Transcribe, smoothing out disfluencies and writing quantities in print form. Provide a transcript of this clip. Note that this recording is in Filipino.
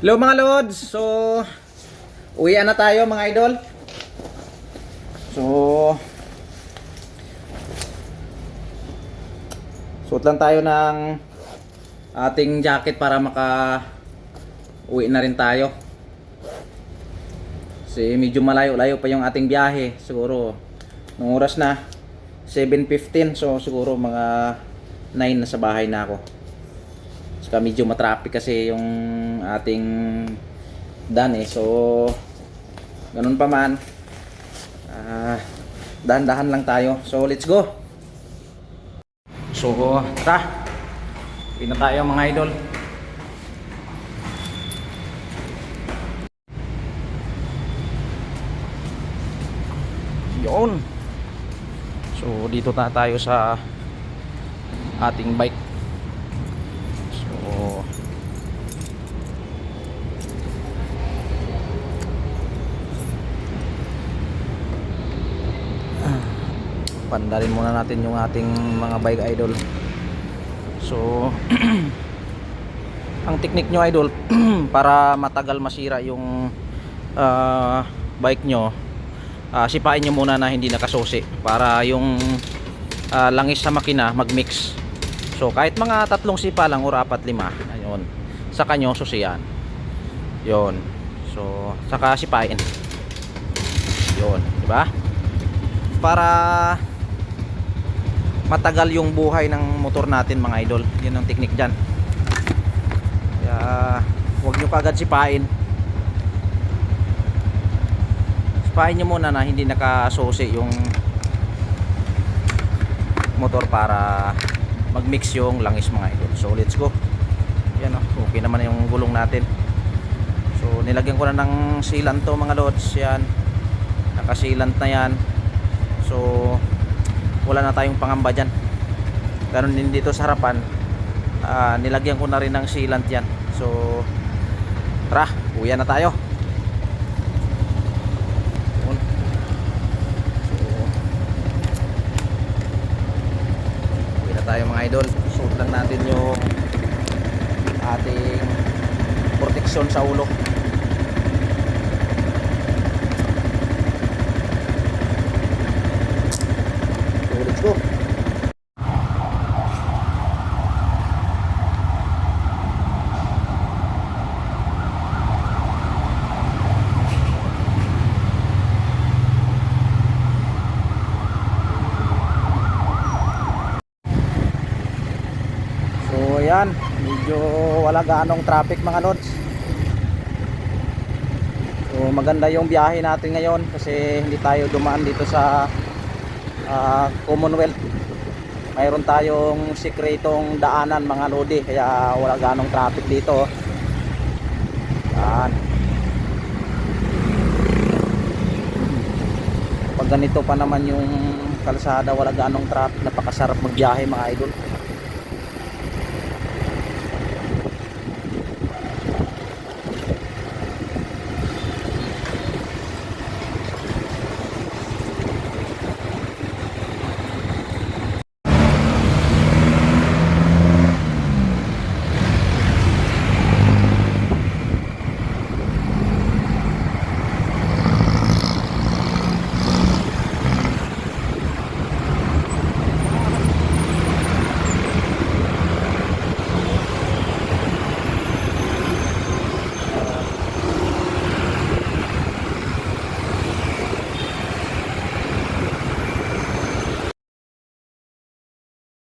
Hello mga lods. So uwian na tayo mga idol. So suot lang tayo ng ating jacket para uwi na rin tayo. Kasi medyo malayo-layo pa yung ating biyahe. Siguro nung oras na 7:15, so siguro mga 9 na sa bahay na ako. Saka medyo matraffic kasi yung ating daan eh. So ganun pa man, dahan-dahan lang tayo. So let's go. So tara, uwi na tayo mga idol. Yun. So dito na tayo sa ating bike. So pandalin muna natin yung ating mga bike idol. So ang technique nyo idol para matagal masira yung bike nyo, sipain nyo muna na hindi nakasusi para yung langis sa makina mag-mix. So kahit mga 3 sipa lang or 4-5, ayun, saka nyo susiyan yun. So saka sipain yun, diba, para matagal yung buhay ng motor natin mga idol. Yun ang technique dyan. Kaya huwag nyo kagad sipain. Sipain nyo muna na hindi nakasusi yung motor para mag-mix yung langis mga idol. So let's go. Yan o, okay naman yung gulong natin. So nilagyan ko na ng sealant to mga lods. Yan, nakasilant na yan. So wala na tayong pangamba dyan. Ganun din dito sa harapan, nilagyan ko na rin ng sealant yan. So tara, uwi na tayo. So, uwi na tayo mga idol. Suot lang natin yung ating protection sa ulo. Let's go. So ayan, medyo wala gaanong traffic mga lods. So maganda yung biyahe natin ngayon kasi hindi tayo dumaan dito sa Commonwealth. Mayroon tayong sikretong daanan mga lodi, kaya wala ganong traffic dito. Yan. Pag ganito pa naman yung kalsada, wala ganong traffic, napakasarap magbiyahe mga idol.